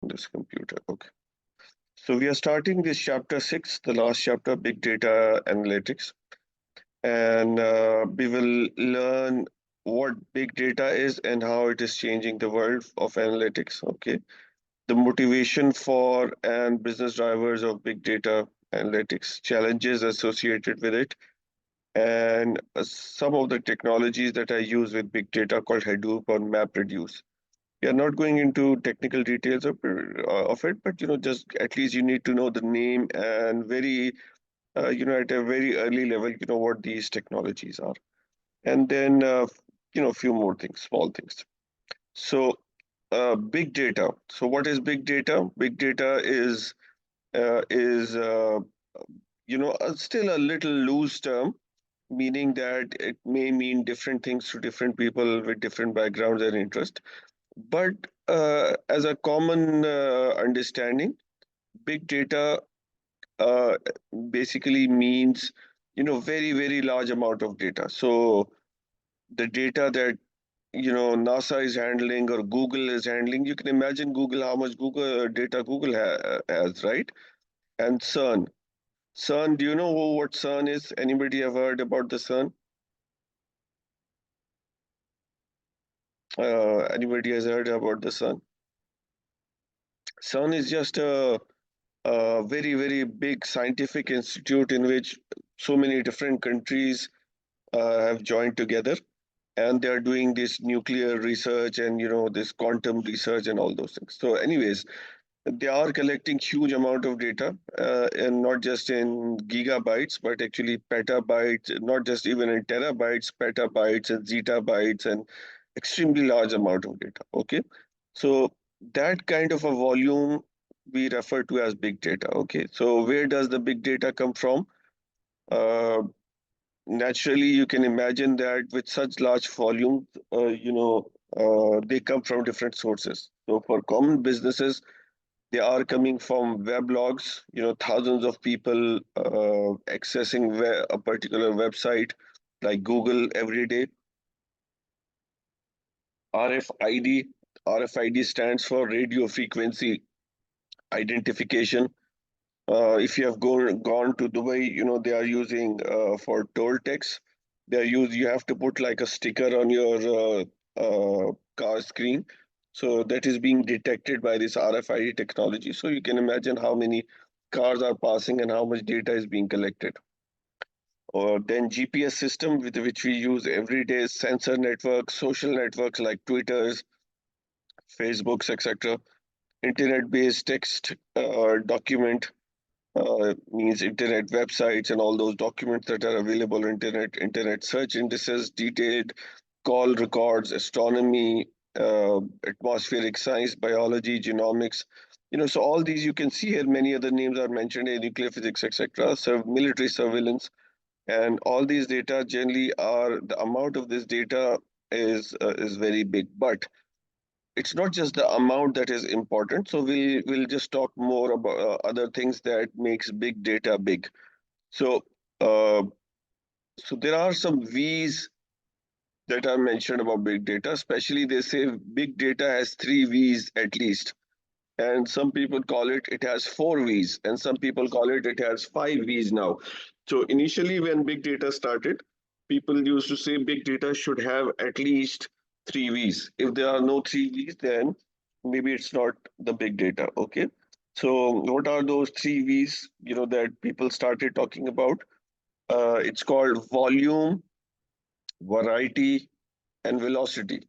this computer. Okay. So we are starting this chapter 6, the last chapter, big data analytics. And we will learn what big data is and how it is changing the world of analytics. Okay. The motivation for and business drivers of big data analytics, challenges associated with it, and some of the technologies that I use with big data called Hadoop or MapReduce. We are not going into technical details of it, but just at least you need to know the name and very at a very early level, what these technologies are, and then a few more things, small things. So big data. So what is big data? Big data is still a little loose term, meaning that it may mean different things to different people with different backgrounds and interests. But as a common understanding, big data uh, basically means very very large amount of data. So the data that NASA is handling or Google is handling, you can imagine Google, how much Google data Google has, right? And CERN, do you know what CERN is? Anybody have heard about the CERN? Anybody has heard about the CERN? CERN is just a very very big scientific institute in which so many different countries have joined together, and they are doing this nuclear research and this quantum research and all those things. So anyways, they are collecting huge amount of data, and not just in gigabytes but actually petabytes, not just even in terabytes, petabytes and zettabytes, and extremely large amount of data. Okay, so that kind of a volume we refer to as big data. Okay, so where does the big data come from? uh, Naturally, you can imagine that with such large volumes, they come from different sources. So for common businesses, they are coming from weblogs, thousands of people accessing a particular website like Google every day. RFID, RFID stands for radio frequency identification. If you have gone to Dubai, they are using for toll tax. You have to put like a sticker on your car screen, so that is being detected by this RFID technology. So you can imagine how many cars are passing and how much data is being collected. Or then GPS system with which we use every day, sensor networks, social networks like Twitters, Facebooks, etc. Internet-based text document means internet websites and all those documents that are available on internet search indices, detailed call records, astronomy, atmospheric science, biology, genomics. So all these you can see here. Many other names are mentioned in nuclear physics, etc. So military surveillance, and all these data generally are the amount of this data is very big, but it's not just the amount that is important. So we'll just talk more about other things that makes big data big. So uh, so there are some V's that are mentioned about big data. Especially they say big data has three V's at least, and some people call it has four V's, and some people call it has five V's now. So initially, when big data started, people used to say big data should have at least three V's. If there are no three V's, then maybe it's not the big data. Okay. So what are those three V's? That people started talking about. It's called volume, variety, and velocity.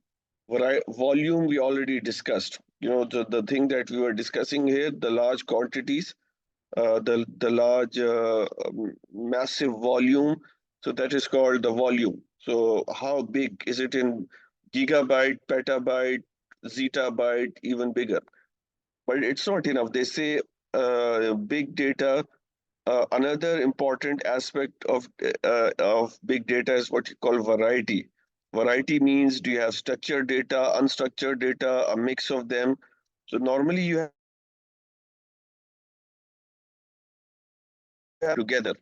Volume we already discussed. The thing that we were discussing here, the large quantities, the large massive volume. So that is called the volume. So how big is it in gigabyte, petabyte, zettabyte, even bigger? But it's not enough. They say big data. Another important aspect of big data is what you call variety. Variety means, do you have structured data, unstructured data, a mix of them? So normally you have together.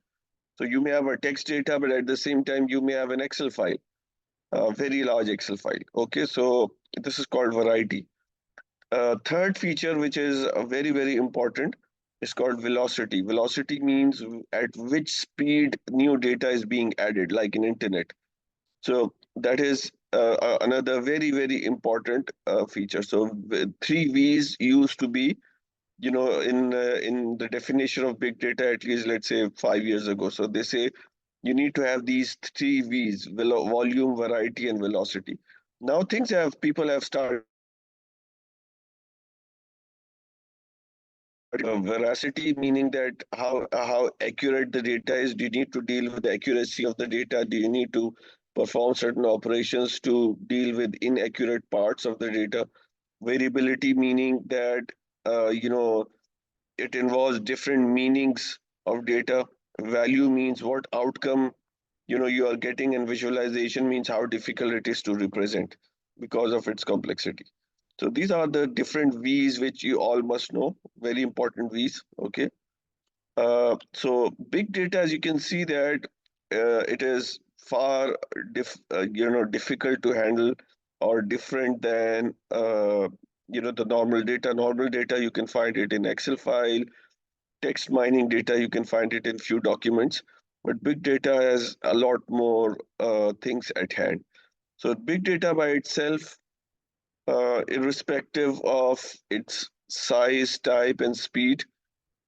So you may have a text data, but at the same time you may have an Excel file, a very large Excel file. Okay, so this is called variety. Third feature, which is very, very important, is called velocity. Velocity means at which speed new data is being added, like in internet. So that is another very, very important feature. So three V's used to be, in the definition of big data, at least let's say 5 years ago. So they say you need to have these three V's: volume, variety, and velocity. Now things have people have started veracity, meaning that how accurate the data is. Do you need to deal with the accuracy of the data? Do you need to perform certain operations to deal with inaccurate parts of the data? Variability, meaning that it involves different meanings of data. Value means what outcome you are getting, and visualization means how difficult it is to represent because of its complexity. So these are the different V's which you all must know, very important V's. Okay. So big data, as you can see that it is far difficult to handle or different than the normal data. Normal data, you can find it in Excel file. Text mining data, you can find it in few documents. But big data has a lot more things at hand. So big data by itself, irrespective of its size, type, and speed,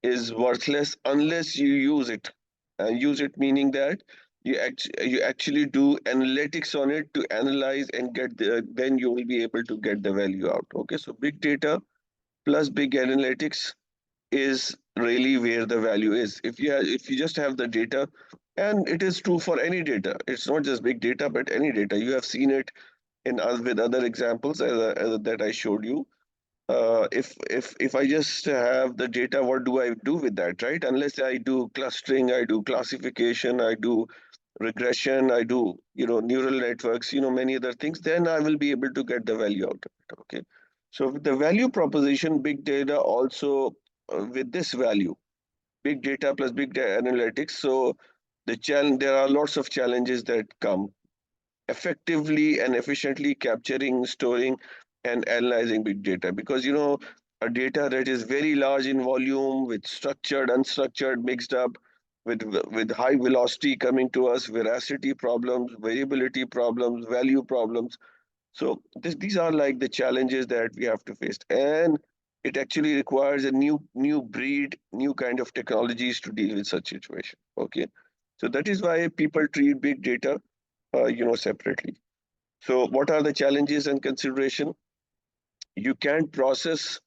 is worthless unless you use it. And use it meaning that you actually do analytics on it to analyze and then you will be able to get the value out. Okay, so big data plus big analytics is really where the value is. If you just have the data, and it is true for any data. It's not just big data, but any data. You have seen it in with other examples that I showed you. If I just have the data, what do I do with that, right? Unless I do clustering, I do classification, I do regression, I do neural networks, many other things, then I will be able to get the value out of it. Okay, so with the value proposition, big data also with this value, big data plus big data analytics. So there are lots of challenges that come effectively and efficiently capturing, storing, and analyzing big data, because a data that is very large in volume, with structured, unstructured, mixed up, with high velocity coming to us, veracity problems, variability problems, value problems. So these are like the challenges that we have to face, and it actually requires a new breed, new kind of technologies to deal with such situation. Okay, so that is why people treat big data, separately. So what are the challenges and consideration? You can't process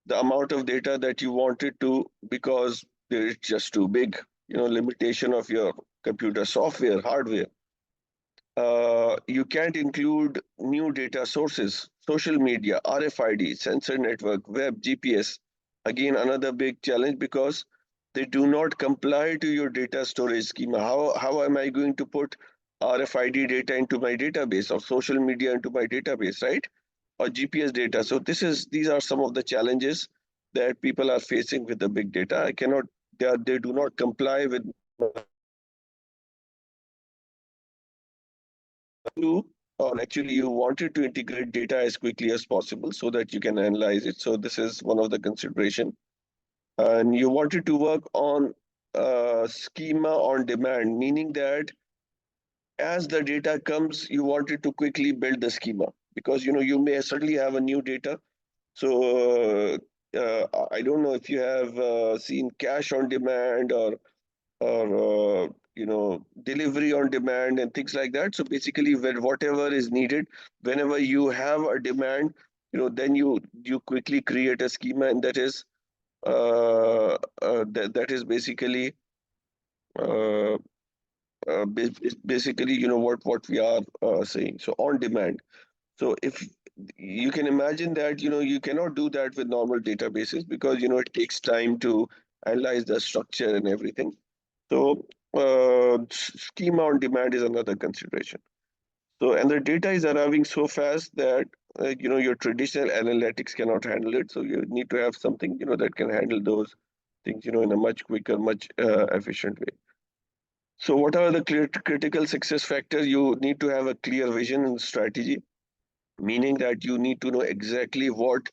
the amount of data that you wanted to because it's just too big. Limitation of your computer software, hardware. You can't include new data sources, social media, RFID, sensor network, web, GPS. Again, another big challenge because they do not comply to your data storage schema. How am I going to put RFID data into my database, or social media into my database, right? Or GPS data. So these are some of the challenges that people are facing with the big data. They do not comply with you, or actually you wanted to integrate data as quickly as possible so that you can analyze it. So this is one of the consideration. And you wanted to work on schema on demand, meaning that as the data comes, you wanted to quickly build the schema, because you may suddenly have a new data. So I don't know if you have seen cash on demand, or delivery on demand and things like that. So basically, when whatever is needed, whenever you have a demand, then you quickly create a schema, and that is basically uh, basically what we are saying. So on demand. So if you can imagine that you cannot do that with normal databases, because it takes time to analyze the structure and everything. So schema on demand is another consideration. So, and the data is arriving so fast that your traditional analytics cannot handle it. So you need to have something that can handle those things in a much quicker, much efficient way. So what are the critical success factors? You need to have a clear vision and strategy, meaning that you need to know exactly what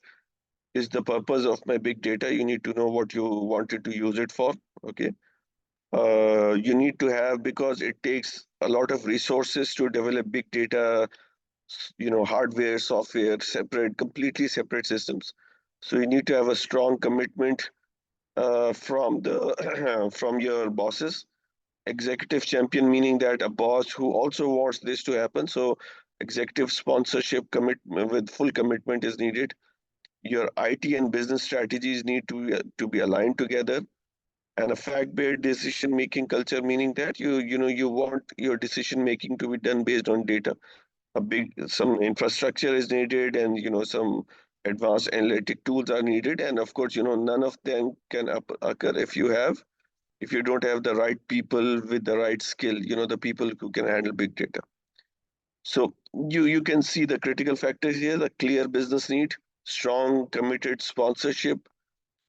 is the purpose of my big data. You need to know what you wanted to use it for. Okay. You need to have, because it takes a lot of resources to develop big data, hardware, software, separate, completely separate systems. So you need to have a strong commitment from the from your bosses. Executive champion, meaning that a boss who also wants this to happen. So executive sponsorship commitment with full commitment is needed. Your IT and business strategies need to be aligned together, and a fact-based decision-making culture, meaning that you want your decision making to be done based on data. Some infrastructure is needed, and some advanced analytic tools are needed, and of course none of them can occur if you don't have the right people with the right skill, the people who can handle big data. So you can see the critical factors here: the clear business need, strong committed sponsorship,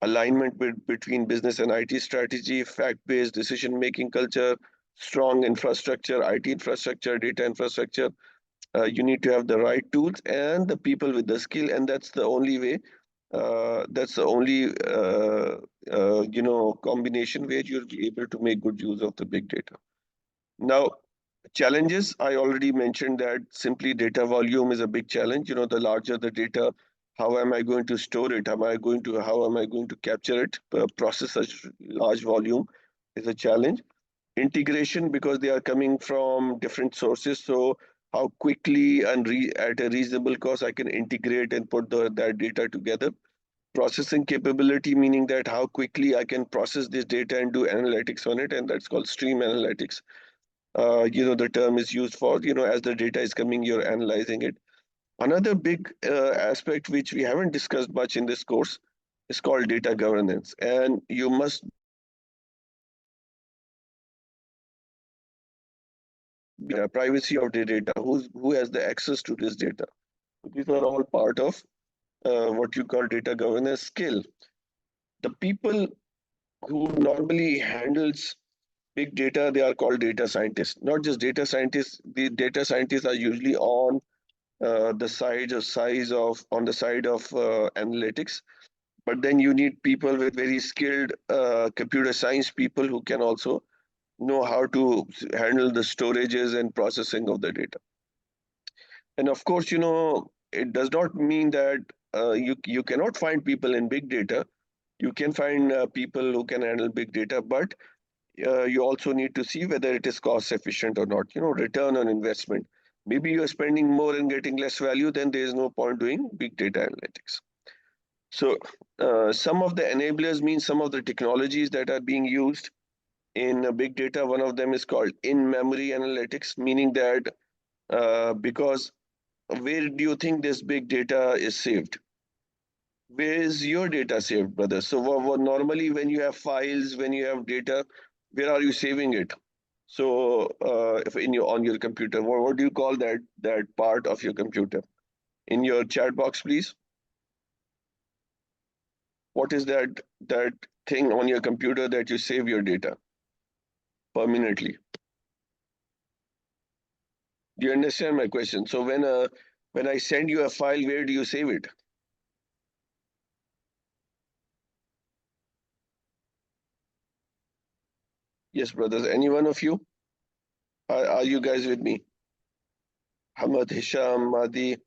alignment between business and IT strategy, fact-based decision-making culture, strong infrastructure, IT infrastructure, data infrastructure. You need to have the right tools and the people with the skill, and that's the only way. That's the only combination where you'll be able to make good use of the big data. Now, challenges, I already mentioned that simply data volume is a big challenge. The larger the data, how am I going to store it? How am I going to capture it? Process such large volume is a challenge. Integration, because they are coming from different sources. So how quickly and at a reasonable cost I can integrate and put that data together. Processing capability, meaning that how quickly I can process this data and do analytics on it, and that's called stream analytics. The term is used for, as the data is coming, you're analyzing it. Another big aspect which we haven't discussed much in this course is called data governance. And you must be privacy of the data, who has the access to this data. These are all part of what you call data governance skill. The people who normally handles big data, they are called data scientists. Not just data scientists. The data scientists are usually on the side of analytics. But then you need people with very skilled computer science people who can also know how to handle the storages and processing of the data. And of course, it does not mean that you cannot find people in big data. You can find people who can handle big data, but you also need to see whether it is cost efficient or not. Return on investment. Maybe you're spending more and getting less value, then there is no point doing big data analytics. So some of the enablers mean some of the technologies that are being used in big data. One of them is called in-memory analytics, meaning that because where do you think this big data is saved? Where is your data saved, brother? So normally when you have files, when you have data, where are you saving it? So if on your computer, what do you call that part of your computer? In your chat box, please. What is that thing on your computer that you save your data permanently? Do you understand my question? So when I send you a file, where do you save it? Yes, brothers. Any one of you? Are you guys with me? Hamad, Hisham, Madi,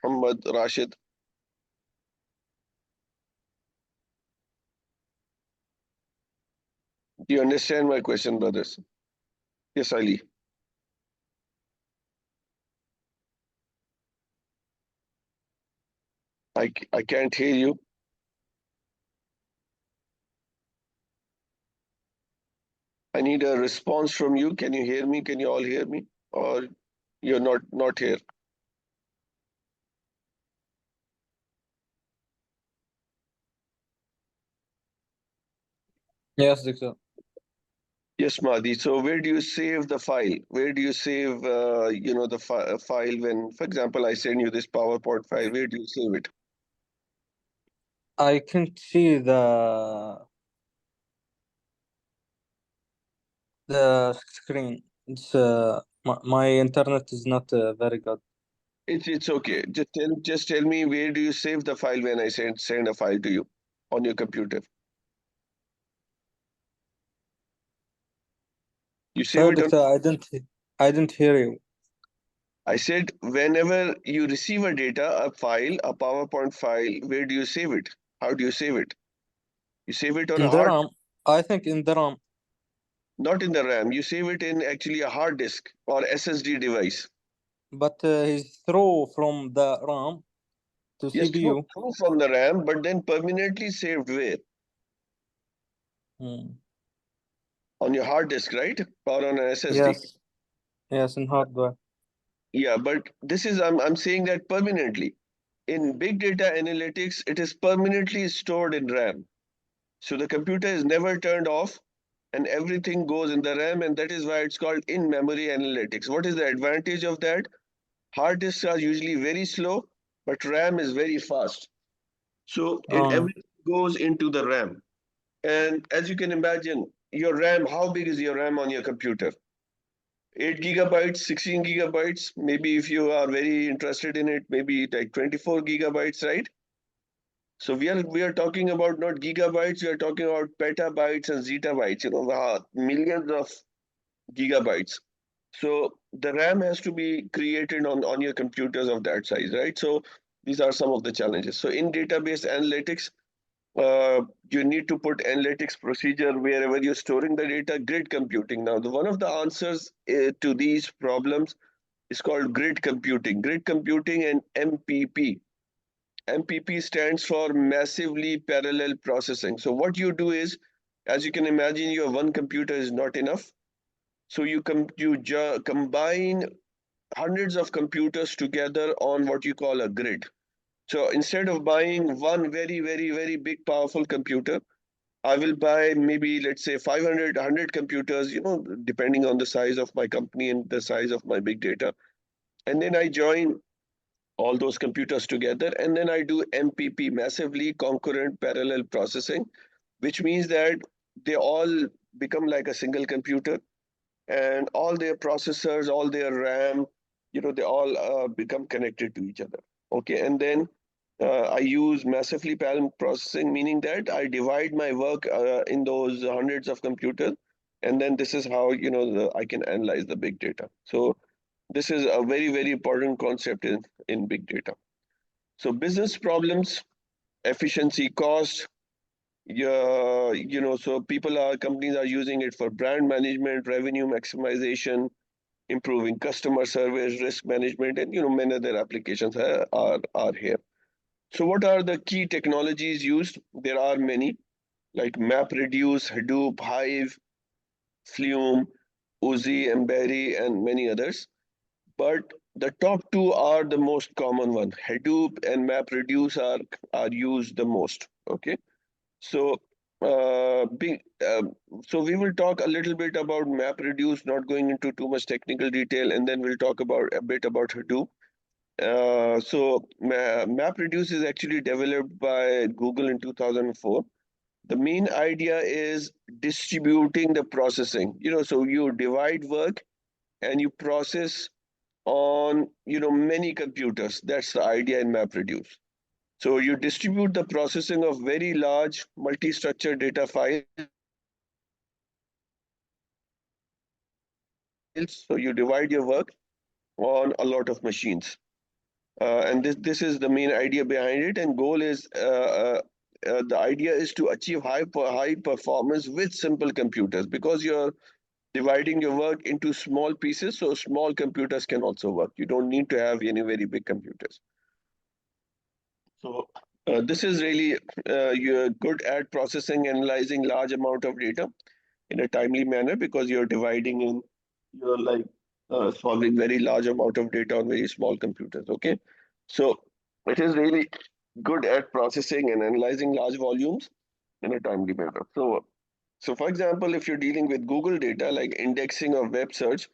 Muhammad, Rashid. Do you understand my question, brothers? Yes, Ali. I can't hear you. I need a response from you. Can you hear me? Can you all hear me? Or you're not here? Yes, Doctor. Yes, Madi. So where do you save the file? Where do you save, the file when, for example, I send you this PowerPoint file, where do you save it? I can't see the screen. It's my internet is not very good. It's okay. Just tell me, where do you save the file when I send a file to you on your computer? You save Sorry, it on. doctor, I didn't hear you. I said whenever you receive a data, a file, a PowerPoint file, where do you save it? How do you save it? You save it on a In the hard, RAM, I think in the RAM, not in the RAM. You save it in actually a hard disk or SSD device. but he's through from the RAM to Yes, CPU. true from the RAM, but then permanently saved where? Hmm. On your hard disk, right? Or on an SSD. Yes, yes, in hardware. Yeah, but this is I'm saying that permanently. In big data analytics, it is permanently stored in RAM. So the computer is never turned off and everything goes in the RAM, and that is why it's called in-memory analytics. What is the advantage of that? Hard disks are usually very slow, but RAM is very fast. So it Um, everything goes into the RAM. And as you can imagine, your RAM, how big is your RAM on your computer? 8 gigabytes, 16 gigabytes, maybe if you are very interested in it, maybe like 24 gigabytes, right? So we are talking about not gigabytes, we are talking about petabytes and zettabytes, millions of gigabytes. So the RAM has to be created on your computers of that size, right? So these are some of the challenges. So in database analytics, you need to put analytics procedure wherever you're storing the data. Grid computing. Now, one of the answers to these problems is called grid computing. Grid computing and MPP. MPP stands for massively parallel processing. So what you do is, as you can imagine, your one computer is not enough. So you combine hundreds of computers together on what you call a grid. So instead of buying one very, very, very big, powerful computer, I will buy maybe, let's say, 500, 100 computers, depending on the size of my company and the size of my big data. And then I join all those computers together, and then I do MPP, massively concurrent parallel processing, which means that they all become like a single computer, and all their processors, all their RAM, they all become connected to each other. Okay, and then I use massively parallel processing, meaning that I divide my work in those hundreds of computers, and then this is how I can analyze the big data. So this is a very, very important concept in big data. So business problems, efficiency, cost. Yeah, so companies are using it for brand management, revenue maximization, improving customer service, risk management, and many other applications are here. So what are the key technologies used? There are many, like MapReduce, Hadoop, Hive, Flume, Uzi, Emberi, and many others. But the top two are the most common one. Hadoop and MapReduce are used the most. Okay, so big. So we will talk a little bit about MapReduce, not going into too much technical detail, and then we'll talk about a bit about Hadoop. MapReduce is actually developed by Google in 2004. The main idea is distributing the processing. So you divide work and you process on many computers. That's the idea in MapReduce. So you distribute the processing of very large multi-structured data files. So you divide your work on a lot of machines. And this is the main idea behind it. And goal is the idea is to achieve high performance with simple computers, because you're dividing your work into small pieces, so small computers can also work. You don't need to have any very big computers. So this is really you're good at processing, analyzing large amount of data in a timely manner, because you're dividing in, you're like solving very large amount of data on very small computers. Okay, so it is really good at processing and analyzing large volumes in a timely manner. So for example, if you're dealing with Google data like indexing or web search,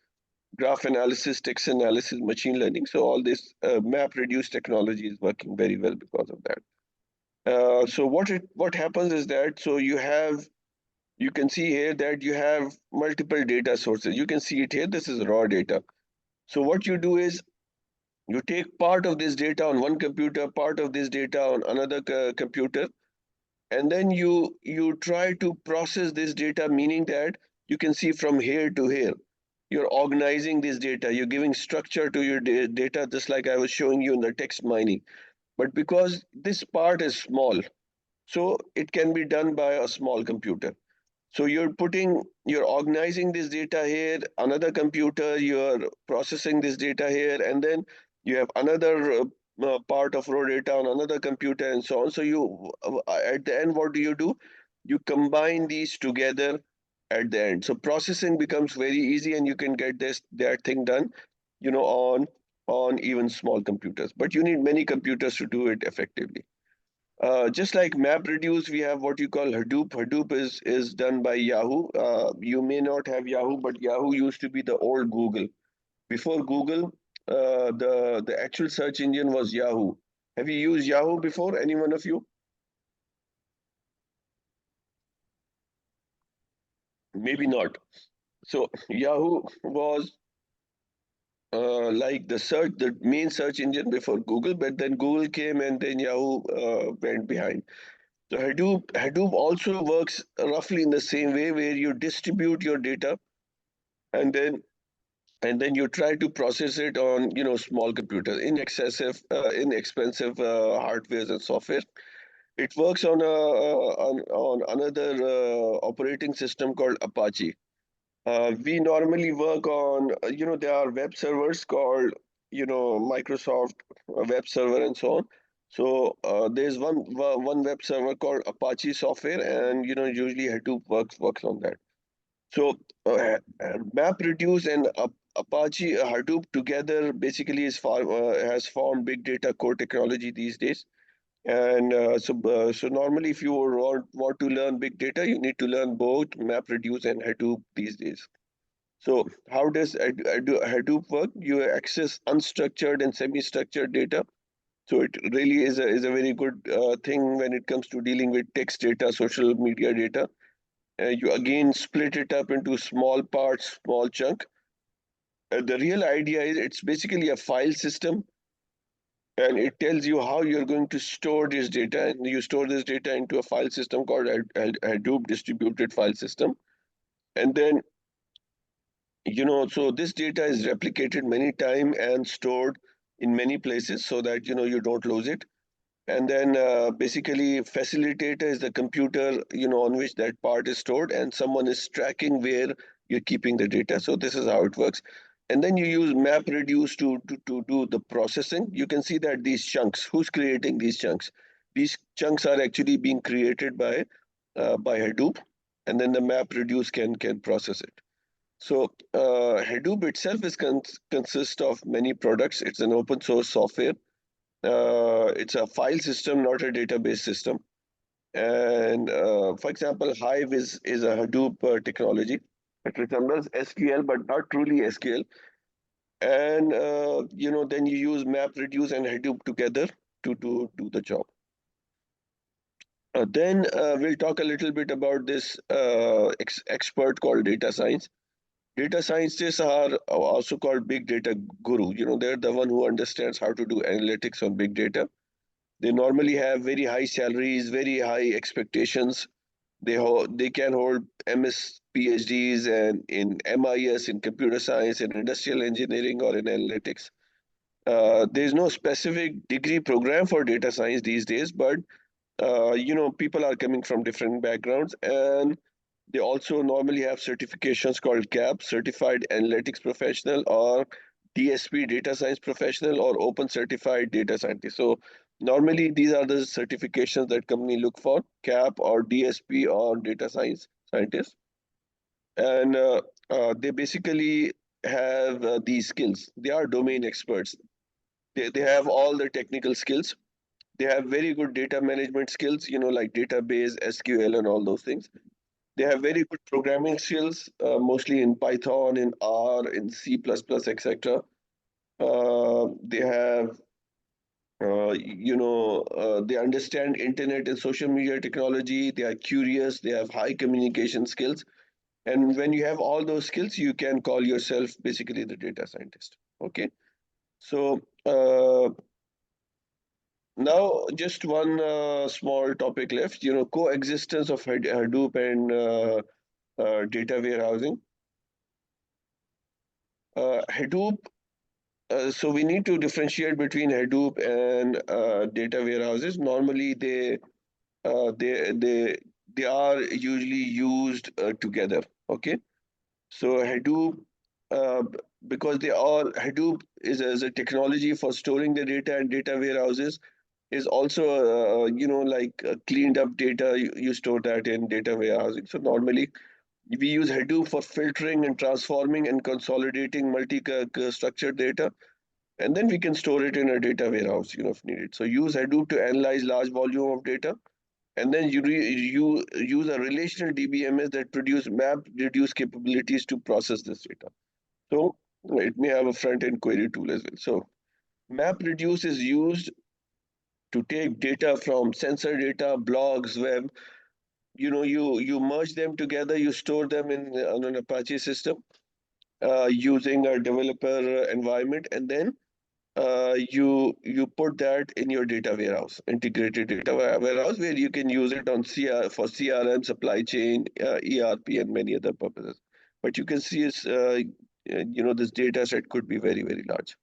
graph analysis, text analysis, machine learning, so all this map reduce technology is working very well because of that. So what happens is that, so you can see here that you have multiple data sources. You can see it here. This is raw data. So what you do is You take part of this data on one computer, part of this data on another computer, and then you try to process this data, meaning that you can see from here to here. You're organizing this data, you're giving structure to your data, just like I was showing you in the text mining. But because this part is small, so it can be done by a small computer. So you're organizing this data here, another computer, you're processing this data here, and then you have another part of raw data on another computer and so on. So at the end, what do? You combine these together at the end. So processing becomes very easy and you can get that thing done, on even small computers. But you need many computers to do it effectively. Just like MapReduce, we have what you call Hadoop. Hadoop is done by Yahoo. You may not have Yahoo, but Yahoo used to be the old Google. Before Google, the actual search engine was Yahoo. Have you used Yahoo before? Any one of you? Maybe not. So Yahoo was like the main search engine before Google, but then Google came and then Yahoo went behind. So Hadoop also works roughly in the same way, where you distribute your data and then you try to process it on small computers, inexpensive hardwares and software. It works on another operating system called Apache. We normally work on, there are web servers called, Microsoft web server and so on. So there's one web server called Apache software, and usually Hadoop works on that. So MapReduce and Apache Hadoop together basically has formed big data core technology these days. And so normally, if you want to learn big data, you need to learn both MapReduce and Hadoop these days. So how does Hadoop work? You access unstructured and semi-structured data. So it really is a very good thing when it comes to dealing with text data, social media data. You again split it up into small parts, small chunk. The real idea is it's basically a file system, and it tells you how you're going to store this data. And you store this data into a file system called Hadoop distributed file system. And then so this data is replicated many times and stored in many places so that you don't lose it. And then basically facilitator is the computer on which that part is stored, and someone is tracking where you're keeping the data. So this is how it works. And then you use MapReduce to do the processing. You can see that these chunks, who's creating these chunks? These chunks are actually being created by Hadoop, and then the MapReduce can process it. So Hadoop itself consists of many products. It's an open source software. It's a file system, not a database system. And for example, Hive is a Hadoop technology. It resembles SQL, but not truly SQL. And then you use MapReduce and Hadoop together to do the job. Then we'll talk a little bit about this expert called data science. Data scientists are also called big data guru. They're the one who understands how to do analytics on big data. They normally have very high salaries, very high expectations. They can hold MS PhDs and in MIS in computer science, in industrial engineering, or in analytics. There's no specific degree program for data science these days, but people are coming from different backgrounds, and they also normally have certifications called CAP, Certified Analytics Professional, or DSP, Data Science Professional, or Open Certified Data Scientist. So normally these are the certifications that company look for: CAP or DSP or Data Science Scientist. And they basically have these skills. They are domain experts. They have all the technical skills. They have very good data management skills, like database, SQL, and all those things. They have very good programming skills, mostly in Python, in R, in C++, etc. They have, they understand internet and social media technology. They are curious. They have high communication skills. And when you have all those skills, you can call yourself basically the data scientist. Okay. So Uh, Now, just one small topic left. Coexistence of Hadoop and data warehousing. Hadoop. So we need to differentiate between Hadoop and data warehouses. Normally, uh, they they they are usually used together. Okay. So Hadoop, uh, because they all Hadoop is a technology for storing the data, and data warehouses is also like cleaned up data. You store that in data warehousing. So normally we use Hadoop for filtering and transforming and consolidating multi-structured data, and then we can store it in a data warehouse, if needed. So use Hadoop to analyze large volume of data, and then you use a relational DBMS that produce map reduce capabilities to process this data. So it may have a front end query tool as well. So map reduce is used to take data from sensor data, blogs, web. You merge them together, you store them in on an Apache system using a developer environment, and then you put that in your data warehouse, integrated data warehouse, where you can use it on for CRM, supply chain, ERP, and many other purposes. But you can see this data set could be very, very large.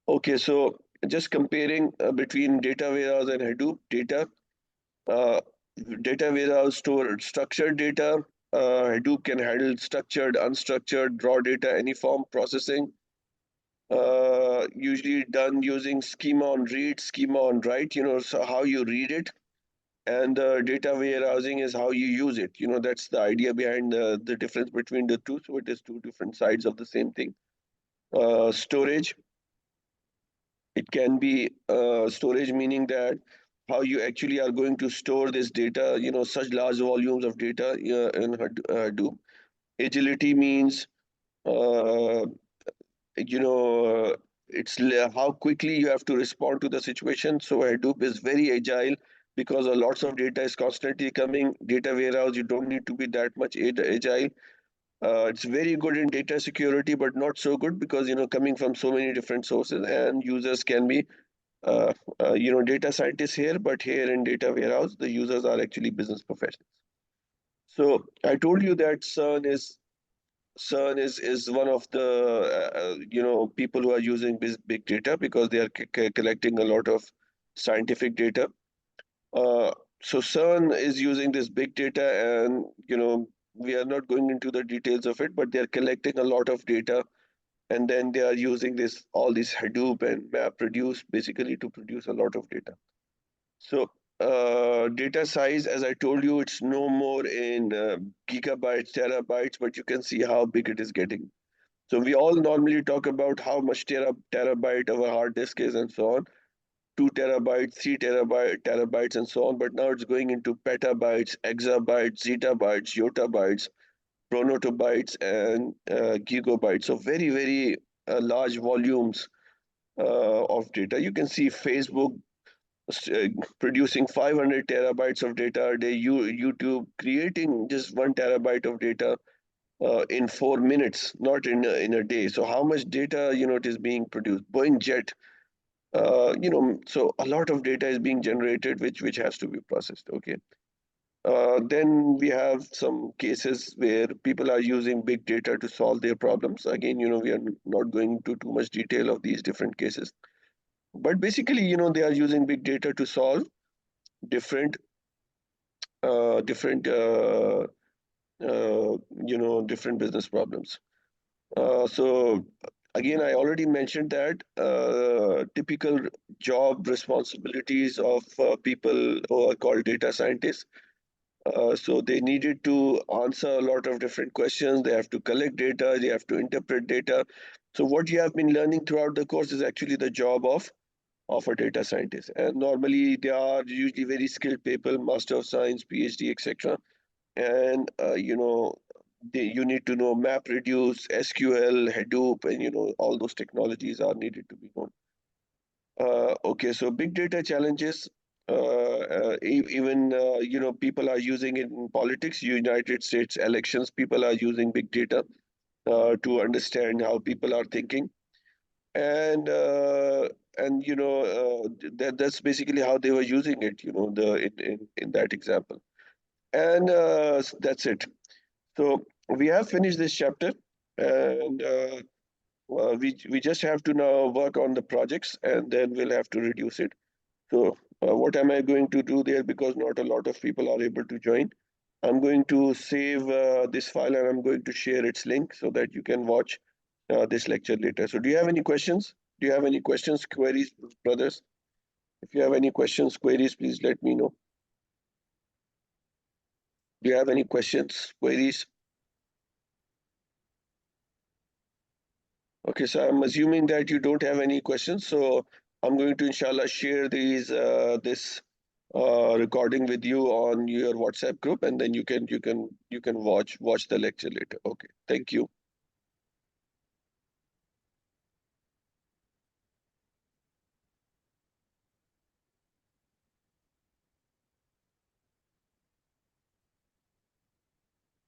Okay, so just comparing between data warehouse and Hadoop data. Uh, Data warehouse store structured data. Hadoop can handle structured, unstructured, raw data, any form processing. Usually done using schema on read, schema on write. So how you read it, and data warehousing is how you use it. That's the idea behind the difference between the two. So it is two different sides of the same thing. Storage. It can be storage, meaning that how you actually are going to store this data, such large volumes of data in Hadoop. Agility means, uh, you know, how quickly you have to respond to the situation. So Hadoop is very agile because a lots of data is constantly coming. Data warehouse, you don't need to be that much agile. It's very good in data security, but not so good because coming from so many different sources, and users can be uh, data scientists here, but here in data warehouse, the users are actually business professionals. So I told you that CERN is one of the people who are using big data because they are collecting a lot of scientific data. Uh, so CERN is using this big data, and we are not going into the details of it, but they are collecting a lot of data, and then they are using all this Hadoop and MapReduce basically to produce a lot of data. So data size, as I told you, it's no more in gigabytes, terabytes, but you can see how big it is getting. So we all normally talk about how much terabyte of a hard disk is and so on, 2 terabytes, 3 terabytes, and so on. But now it's going into petabytes, exabytes, zettabytes, yottabytes, chronotobytes, and gigabytes. So very, very large volumes of data. You can see Facebook uh, producing 500 terabytes of data a day. YouTube creating just 1 terabyte of data in 4 minutes, not in a day. So how much data it is being produced? Boeing jet, so a lot of data is being generated, which has to be processed. Okay. Then we have some cases where people are using big data to solve their problems. Again, we are not going into too much detail of these different cases, but basically, they are using big data to solve different different different business problems. So again, I already mentioned that typical job responsibilities of people who are called data scientists. So they needed to answer a lot of different questions. They have to collect data. They have to interpret data. So what you have been learning throughout the course is actually the job of a data scientist. And normally they are usually very skilled people, Master of Science, PhD, etc. And you need to know MapReduce, SQL, Hadoop, and all those technologies are needed to be known. Okay, so big data challenges. Even people are using it in politics. United States elections, people are using big data to understand how people are thinking. and that's basically how they were using it, the in that example. And that's it. So we have finished this chapter, and we just have to now work on the projects, and then we'll have to reduce it. So what am I going to do there? Because not a lot of people are able to join. I'm going to save this file, and I'm going to share its link so that you can watch this lecture later. So do you have any questions? Do you have any questions, queries, brothers? If you have any questions, queries, please let me know. Do you have any questions, queries? Okay, so I'm assuming that you don't have any questions. So I'm going to inshallah share this recording with you on your WhatsApp group, and then you can watch the lecture later. Okay, thank you.